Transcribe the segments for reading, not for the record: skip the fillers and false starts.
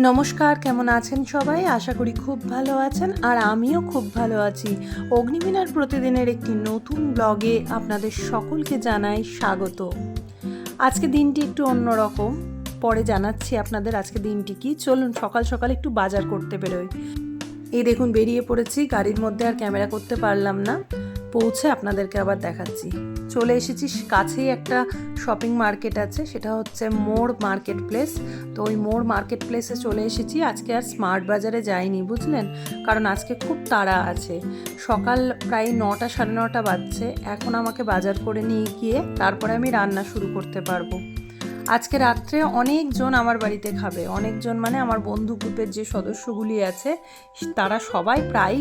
নমস্কার, কেমন আছেন সবাই? আশা করি খুব ভালো আছেন আর আমিও খুব ভালো আছি। অগ্নিবীণার প্রতিদিনের একটি নতুন ব্লগে আপনাদের সকলকে জানাই স্বাগত। আজকে দিনটি একটু অন্যরকম, পরে জানাচ্ছি আপনাদের আজকে দিনটি কি। চলুন সকাল সকাল একটু বাজার করতে বেরোই। এই দেখুন বেরিয়ে পড়েছি, গাড়ির মধ্যে আর ক্যামেরা করতে পারলাম না, পৌঁছে আপনাদেরকে আবার দেখাচ্ছি। চলে এসেছি, কাছেই একটা শপিং মার্কেট আছে, সেটা হচ্ছে মোড় মার্কেট প্লেস। তো ওই মোড় মার্কেট প্লেসে চলে এসেছি। আজকে আর স্মার্ট বাজারে যাইনি, বুঝলেন, কারণ আজকে খুব তাড়া আছে। সকাল প্রায় 9টা 9:30 বাজছে। এখন আমাকে বাজার করে নিয়ে গিয়ে তারপরে আমি রান্না শুরু করতে পারবো। আজকে রাত্রে অনেকজন আমার বাড়িতে খাবে। অনেকজন মানে আমার বন্ধু গ্রুপের যে সদস্যগুলি আছে তারা প্রায়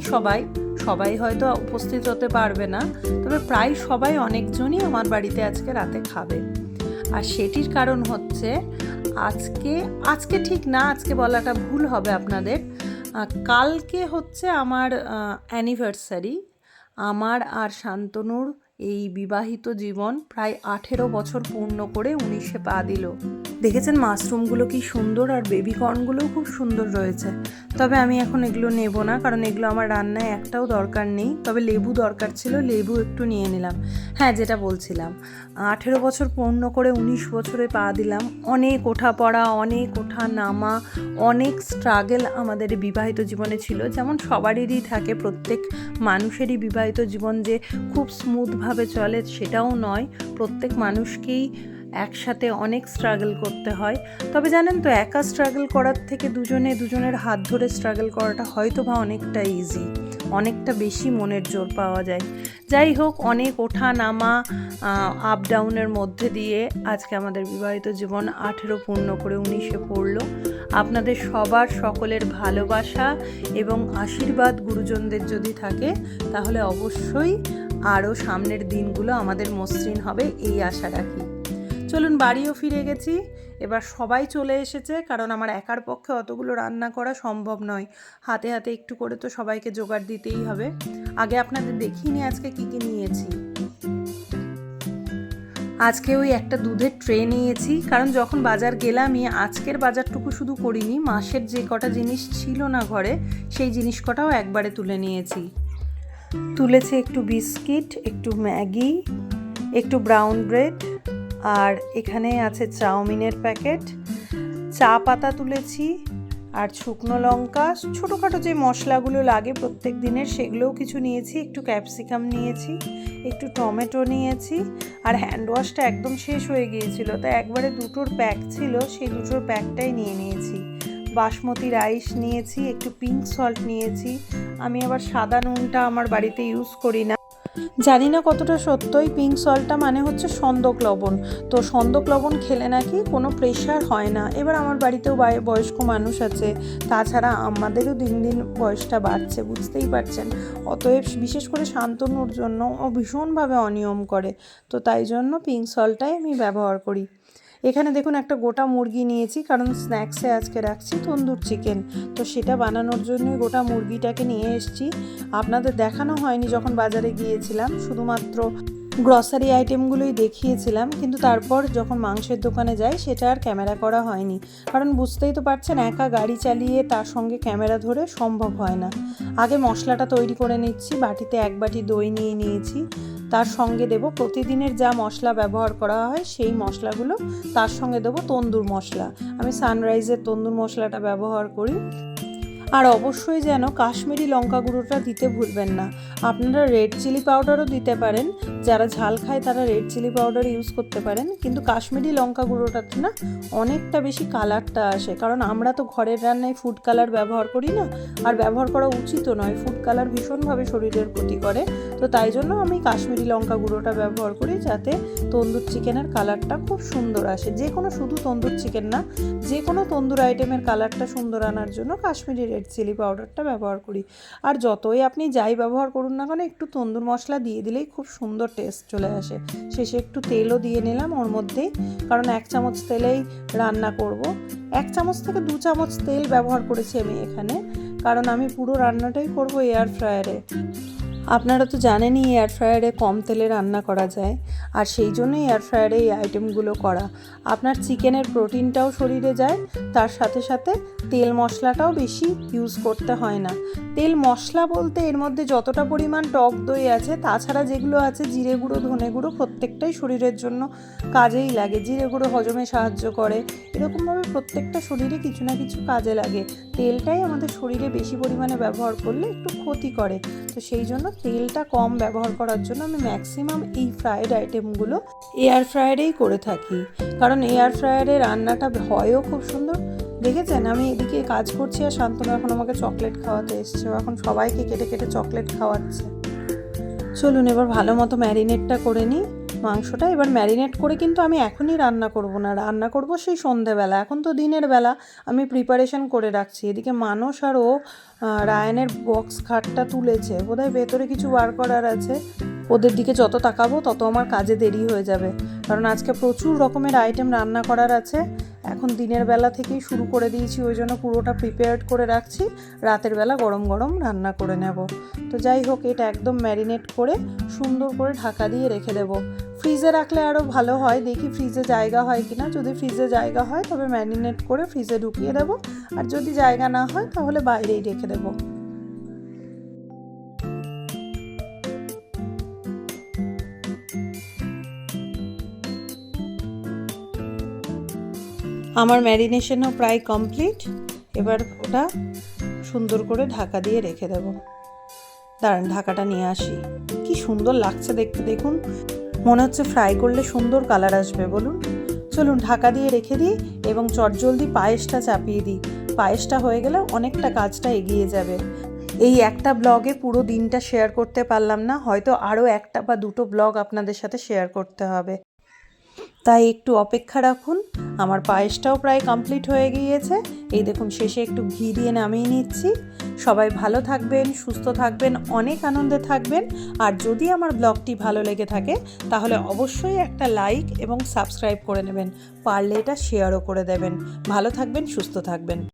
সবাই হয়তো উপস্থিত হতে পারবে না, তবে প্রায় সবাই, অনেকজনই আমার বাড়িতে আজকে রাতে খাবে। আর সেটির কারণ হচ্ছে আজকে ঠিক না, আজকে বলাটা ভুল হবে আপনাদের। কালকে হচ্ছে আমার অ্যানিভার্সারি। আমার আর শান্তনুর এই বিবাহিত জীবন প্রায় 18 বছর পূর্ণ করে 19-এ পা দিল। দেখেছেন মাশরুমগুলো কি সুন্দর, আর বেবি কর্নগুলোও খুব সুন্দর রয়েছে। তবে আমি এখন এগুলো নেব না, কারণ এগুলো আমার রান্নায় একটাও দরকার নেই। তবে লেবু দরকার ছিল, লেবু একটু নিয়ে নিলাম। হ্যাঁ, যেটা বলছিলাম, 18 বছর পূর্ণ করে 19 বছরে পা দিলাম। অনেক ওঠা পড়া, অনেক ওঠা নামা, অনেক স্ট্রাগল আমাদের বিবাহিত জীবনে ছিল। যেমন সবারই থাকে, প্রত্যেক মানুষেরই বিবাহিত জীবন যে খুব স্মুথভাবে চলে সেটাও নয়। প্রত্যেক মানুষকেই একসাথে অনেক স্ট্রাগল করতে হয়। তবে জানেন তো, একা স্ট্রাগল করার থেকে দুজনের হাত ধরে স্ট্রাগল করাটা হয়তো বা অনেকটা ইজি, অনেকটা বেশি মনের জোর পাওয়া যায়। যাই হোক, অনেক ওঠা নামা, আপ ডাউনের মধ্যে দিয়ে আজকে আমাদের বিবাহিত জীবন 18 পূর্ণ করে 19-এ পড়লো। আপনাদের সকলের ভালোবাসা এবং আশীর্বাদ গুরুজনদের যদি থাকে, তাহলে অবশ্যই আরও সামনের দিনগুলো আমাদের মসৃণ হবে, এই আশা রাখি। চলুন, বাড়িও ফিরে গেছি, এবার সবাই চলে এসেছে, কারণ আমার একার পক্ষে অতগুলো রান্না করা সম্ভব নয়। হাতে হাতে একটু করে তো সবাইকে জোগাড় দিতেই হবে। আগে আপনাদের দেখিনি আজকে কি কি নিয়েছি। আজকে ওই একটা দুধের ট্রে নিয়েছি, কারণ যখন বাজার গেলামই, আজকের বাজারটুকু শুধু করিনি, মাসের যে কটা জিনিস ছিল না ঘরে সেই জিনিস কটাও একবারে তুলেছি একটু বিস্কিট, একটু ম্যাগি, একটু ব্রাউন ব্রেড, আর এখানে আছে চাউমিনের প্যাকেট, চা পাতা তুলেছি, আর শুকনো লঙ্কা, ছোটোখাটো যে মশলাগুলো লাগে প্রত্যেক দিনের সেগুলোও কিছু নিয়েছি, একটু ক্যাপসিকাম নিয়েছি, একটু টমেটো নিয়েছি। আর হ্যান্ড ওয়াশটা একদম শেষ হয়ে গিয়েছিল, তাই একবারে দুটোর প্যাক ছিল, সেই দুটোর প্যাকটাই নিয়েছি। বাসমতি রাইস নিয়েছি, একটু পিঙ্ক সল্ট নিয়েছি। আমি আবার সাদা নুনটা আমার বাড়িতে ইউজ করি না, জানি না কতটা সত্যই। পিঙ্ক সল্টটা মানে হচ্ছে সন্দক লবণ। তো সন্দক লবণ খেলে নাকি কোনো প্রেশার হয় না। এবার আমার বাড়িতেও বয়স্ক মানুষ আছে, তাছাড়া আমাদেরও দিন দিন বয়সটা বাড়ছে, বুঝতেই পারছেন। অতএব বিশেষ করে শান্তনুর জন্য ও ভীষণভাবে অনিয়ম করে, তো তাই জন্য পিঙ্ক সল্টটাই আমি ব্যবহার করি। এখানে দেখুন একটা গোটা মুরগি নিয়েছি, কারণ স্ন্যাক্সে আজকে রাখছি তন্দুর চিকেন, তো সেটা বানানোর জন্যই গোটা মুরগিটাকে নিয়ে এসেছি। আপনাদের দেখানো হয়নি যখন বাজারে গিয়েছিলাম, শুধুমাত্র গ্রসারি আইটেমগুলোই দেখিয়েছিলাম, কিন্তু তারপর যখন মাংসের দোকানে যাই সেটা আর ক্যামেরা করা হয়নি, কারণ বুঝতেই তো পারছেন একা গাড়ি চালিয়ে তার সঙ্গে ক্যামেরা ধরে সম্ভব হয় না। আগে মশলাটা তৈরি করে নিচ্ছি। বাটিতে 1 বাটি দই নিয়ে নিয়েছি, তার সঙ্গে দেব প্রতিদিনের যা মশলা ব্যবহার করা হয় সেই মশলাগুলো, তার সঙ্গে দেব তন্দুর মশলা। আমি সানরাইজের তন্দুর মশলাটা ব্যবহার করি। আর অবশ্যই যেন কাশ্মীরি লঙ্কা গুঁড়োটা দিতে ভুলবেন না। আপনারা রেড চিলি পাউডারও দিতে পারেন, যারা ঝাল খায় তারা রেড চিলি পাউডার ইউজ করতে পারেন, কিন্তু কাশ্মীরি লঙ্কা গুঁড়োটাতে না অনেকটা বেশি কালারটা আসে, কারণ আমরা তো ঘরের রান্নায় ফুড কালার ব্যবহার করি না, আর ব্যবহার করা উচিতও নয়। ফুড কালার ভীষণভাবে শরীরের ক্ষতি করে, তো তাই জন্য আমি কাশ্মীরি লঙ্কা গুঁড়োটা ব্যবহার করি, যাতে তন্দুর চিকেনের কালারটা খুব সুন্দর আসে। যে কোনো, শুধু তন্দুর চিকেন না, যে কোনো তন্দুর আইটেমের কালারটা সুন্দর আনার জন্য কাশ্মীরি রেড চিলি পাউডারটা ব্যবহার করি। আর যতই আপনি যাই ব্যবহার করুন না কেন, একটু তন্দুর মশলা দিয়ে দিলেই খুব সুন্দর টেস্ট চলে আসে। শেষে একটু তেলও দিয়ে নিলাম ওর মধ্যেই, কারণ 1 চামচ তেলেই রান্না করব। 1 চামচ থেকে 2 চামচ তেল ব্যবহার করেছি আমি এখানে, কারণ আমি পুরো রান্নাটাই করব এয়ার ফ্রায়ারে। আপনারা তো জানেনই এয়ার ফ্রায়ারে কম তেলে রান্না করা যায়, আর সেই জন্যই এয়ার ফ্রায়ারে এই আইটেমগুলো করা। আপনার চিকেনের প্রোটিনটাও শরীরে যায়, তার সাথে সাথে তেল মশলাটাও বেশি ইউজ করতে হয় না। তেল মশলা বলতে এর মধ্যে যতটা পরিমাণ টক দই আছে, তাছাড়া যেগুলো আছে জিরে গুঁড়ো, ধনে গুঁড়ো, প্রত্যেকটাই শরীরের জন্য কাজেই লাগে। জিরে গুঁড়ো হজমে সাহায্য করে, এরকমভাবে প্রত্যেকটা শরীরে কিছু না কিছু কাজে লাগে। তেলটাই আমাদের শরীরে বেশি পরিমাণে ব্যবহার করলে একটু ক্ষতি করে, তো সেই জন্য তেলটা কম ব্যবহার করার জন্য আমি ম্যাক্সিমাম এই ফ্রায়েড আইটেমগুলো এয়ার ফ্রায়ারেই করে থাকি। কারণ এয়ার ফ্রায়ারে রান্নাটা হয়ও খুব সুন্দর। দেখেছেন আমি এদিকে কাজ করছি আর শান্তনু এখন আমাকে চকলেট খাওয়াতে এসছে, এখন সবাইকে কেটে কেটে চকলেট খাওয়াচ্ছে। চলুন এবার ভালো মতো ম্যারিনেটটা করে নিই মাংসটা। এবার ম্যারিনেট করে কিন্তু আমি এখনই রান্না করব না, রান্না করব সেই সন্ধেবেলা। এখন তো দিনের বেলা, আমি প্রিপারেশন করে রাখছি। এদিকে মানস আর ও রায়ানের বক্স খাটটা তুলেছে, বোধহয় ভেতরে কিছু বার করার আছে। ওদের দিকে যত তাকাবো তত আমার কাজে দেরি হয়ে যাবে, কারণ আজকে প্রচুর রকমের আইটেম রান্না করার আছে। এখন দিনের বেলা থেকেই শুরু করে দিয়েছি, ওই জন্য পুরোটা প্রিপেয়ার্ড করে রাখছি, রাতের বেলা গরম গরম রান্না করে নেব। তো যাই হোক, এটা একদম ম্যারিনেট করে সুন্দর করে ঢাকা দিয়ে রেখে দেব। ফ্রিজে রাখলে আরও ভালো হয়, দেখি ফ্রিজে জায়গা হয় কিনা। যদি ফ্রিজে জায়গা হয় তবে ম্যারিনেট করে ফ্রিজে ঢুকিয়ে দেবো, আর যদি জায়গা না হয় তাহলে বাইরেই রেখে দেবো। আমার ম্যারিনেশনও প্রায় কমপ্লিট। এবার ওটা সুন্দর করে ঢাকা দিয়ে রেখে দেব। দাঁড়ান ঢাকাটা নিয়ে আসি। কি সুন্দর লাগছে দেখতে, দেখুন, মনে হচ্ছে ফ্রাই করলে সুন্দর কালার আসবে বলুন। চলুন ঢাকা দিয়ে রেখে দিই এবং চটজলদি পায়েসটা চাপিয়ে দিই। পায়েসটা হয়ে গেলে অনেকটা কাজটা এগিয়ে যাবে। এই একটা ব্লগে পুরো দিনটা শেয়ার করতে পারলাম না, হয়তো আরও একটা বা দুটো ব্লগ আপনাদের সাথে শেয়ার করতে হবে, তাই একটু অপেক্ষা রাখুন। আমার পায়েসটাও প্রায় কমপ্লিট হয়ে গিয়েছে। এই দেখুন শেষে একটু ঘি দিয়ে নামিয়ে নিচ্ছি। সবাই ভালো থাকবেন, সুস্থ থাকবেন, অনেক আনন্দে থাকবেন। আর যদি আমার ব্লগটি ভালো লেগে থাকে তাহলে অবশ্যই একটা লাইক এবং সাবস্ক্রাইব করে নেবেন, পারলে এটা শেয়ারও করে দেবেন। ভালো থাকবেন, সুস্থ থাকবেন।